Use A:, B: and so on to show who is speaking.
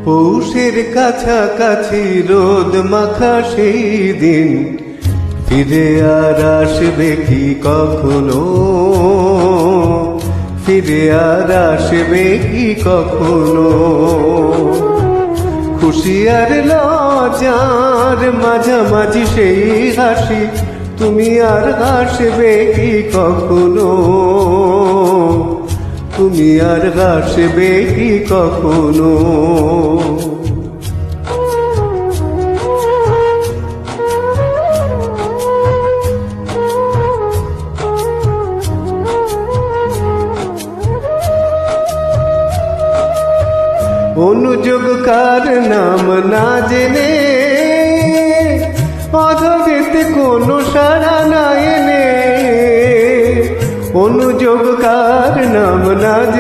A: পৌষের কাছাকাছি রোদ মাখা সেই দিন ফিরে আর আসবে কি কখনো, ফিরে আর আসবে কি কখনো। খুশি আর লজ্জার মাঝামাঝি সেই হাসি তুমি আর হাসবে কি কখনো, তুমি আর হাসবে কি কখনো। অনুযোগকার নাম না জেনে অধরেতে কোনো সাড়া না এনে, অনুযোগকার নাম না জেনে